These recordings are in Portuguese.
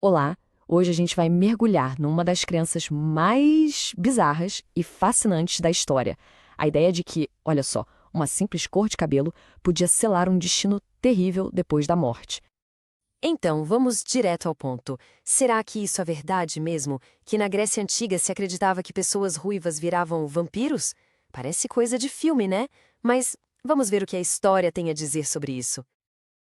Olá, hoje a gente vai mergulhar numa das crenças mais bizarras e fascinantes da história. A ideia de que, olha só, uma simples cor de cabelo podia selar um destino terrível depois da morte. Então, vamos direto ao ponto. Será que isso é verdade mesmo? Que na Grécia Antiga se acreditava que pessoas ruivas viravam vampiros? Parece coisa de filme, né? Mas vamos ver o que a história tem a dizer sobre isso.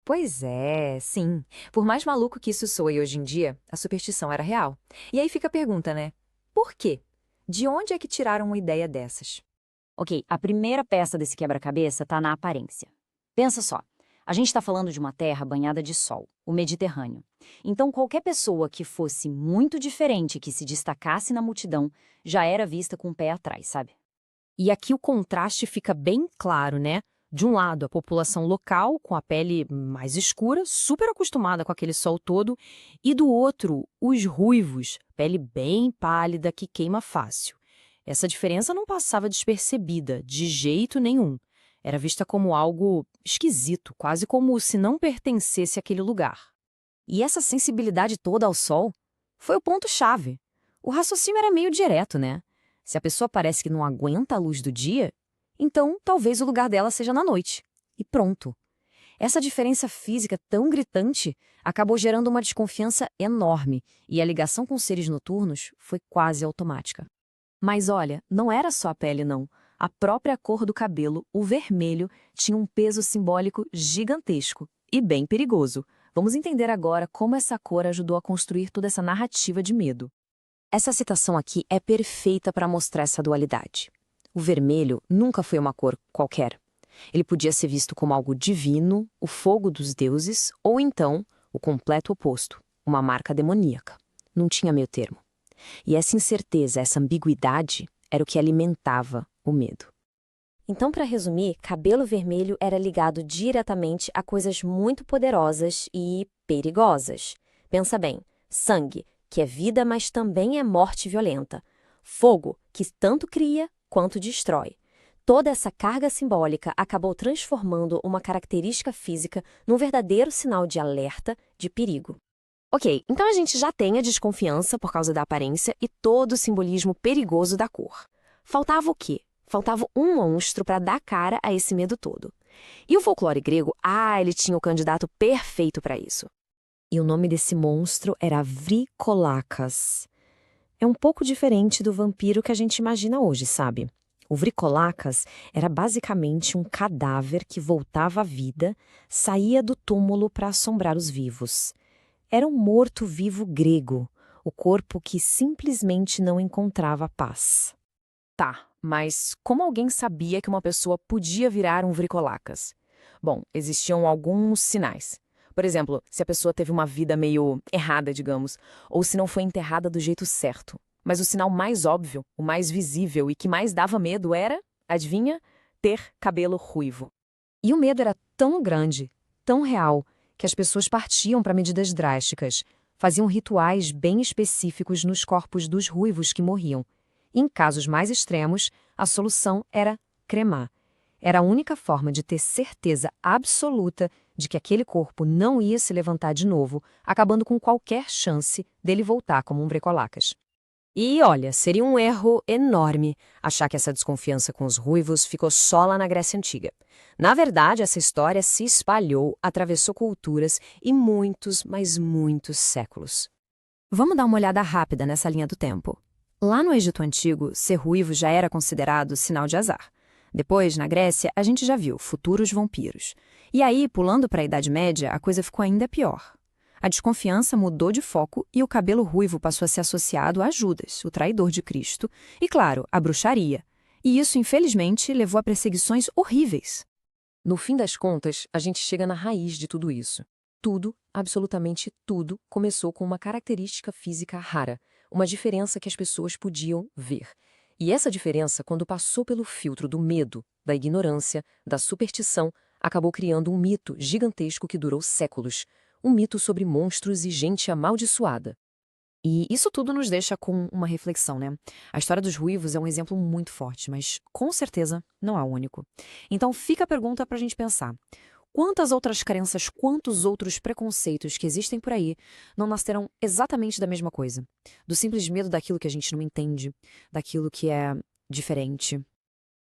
Pois é, sim. Por mais maluco que isso soe hoje em dia, a superstição era real. E aí fica a pergunta, né? Por quê? De onde é que tiraram uma ideia dessas? Ok, a primeira peça desse quebra-cabeça está na aparência. Pensa só, a gente está falando de uma terra banhada de sol, o Mediterrâneo. Então, qualquer pessoa que fosse muito diferente, que se destacasse na multidão, já era vista com o pé atrás, sabe? E aqui o contraste fica bem claro, né? De um lado, a população local, com a pele mais escura, super acostumada com aquele sol todo, e do outro, os ruivos, pele bem pálida que queima fácil. Essa diferença não passava despercebida, de jeito nenhum. Era vista como algo esquisito, quase como se não pertencesse àquele lugar. E essa sensibilidade toda ao sol foi o ponto-chave. O raciocínio era meio direto, né? Se a pessoa parece que não aguenta a luz do dia, então talvez o lugar dela seja na noite. E pronto. Essa diferença física tão gritante acabou gerando uma desconfiança enorme, e a ligação com seres noturnos foi quase automática. Mas olha, não era só a pele, não. A própria cor do cabelo, o vermelho, tinha um peso simbólico gigantesco e bem perigoso. Vamos entender agora como essa cor ajudou a construir toda essa narrativa de medo. Essa citação aqui é perfeita para mostrar essa dualidade. O vermelho nunca foi uma cor qualquer. Ele podia ser visto como algo divino, o fogo dos deuses, ou então o completo oposto, uma marca demoníaca. Não tinha meio termo. E essa incerteza, essa ambiguidade, era o que alimentava o medo. Então, para resumir, cabelo vermelho era ligado diretamente a coisas muito poderosas e perigosas. Pensa bem, sangue, que é vida, mas também é morte violenta. Fogo, que tanto cria quanto destrói. Toda essa carga simbólica acabou transformando uma característica física num verdadeiro sinal de alerta, de perigo. Ok, então a gente já tem a desconfiança por causa da aparência e todo o simbolismo perigoso da cor. Faltava o quê? Faltava um monstro para dar cara a esse medo todo. E o folclore grego, ele tinha o candidato perfeito para isso. E o nome desse monstro era Vricolakas. É um pouco diferente do vampiro que a gente imagina hoje, sabe? O Vricolakas era basicamente um cadáver que voltava à vida, saía do túmulo para assombrar os vivos. Era um morto-vivo grego, o corpo que simplesmente não encontrava paz. Tá, mas como alguém sabia que uma pessoa podia virar um Vricolakas? Bom, existiam alguns sinais. Por exemplo, se a pessoa teve uma vida meio errada, digamos, ou se não foi enterrada do jeito certo. Mas o sinal mais óbvio, o mais visível e que mais dava medo era, adivinha? Ter cabelo ruivo. E o medo era tão grande, tão real, que as pessoas partiam para medidas drásticas, faziam rituais bem específicos nos corpos dos ruivos que morriam. Em casos mais extremos, a solução era cremar. Era a única forma de ter certeza absoluta de que aquele corpo não ia se levantar de novo, acabando com qualquer chance dele voltar como um Vricolakas. E olha, seria um erro enorme achar que essa desconfiança com os ruivos ficou só lá na Grécia Antiga. Na verdade, essa história se espalhou, atravessou culturas e muitos, mas muitos séculos. Vamos dar uma olhada rápida nessa linha do tempo. Lá no Egito Antigo, ser ruivo já era considerado sinal de azar. Depois, na Grécia, a gente já viu futuros vampiros. E aí, pulando para a Idade Média, a coisa ficou ainda pior. A desconfiança mudou de foco e o cabelo ruivo passou a ser associado a Judas, o traidor de Cristo, e, claro, a bruxaria. E isso, infelizmente, levou a perseguições horríveis. No fim das contas, a gente chega na raiz de tudo isso. Tudo, absolutamente tudo, começou com uma característica física rara, uma diferença que as pessoas podiam ver. E essa diferença, quando passou pelo filtro do medo, da ignorância, da superstição, acabou criando um mito gigantesco que durou séculos. Um mito sobre monstros e gente amaldiçoada. E isso tudo nos deixa com uma reflexão, né? A história dos ruivos é um exemplo muito forte, mas com certeza não é o único. Então fica a pergunta para a gente pensar. Quantas outras crenças, quantos outros preconceitos que existem por aí não nasceram exatamente da mesma coisa? Do simples medo daquilo que a gente não entende, daquilo que é diferente.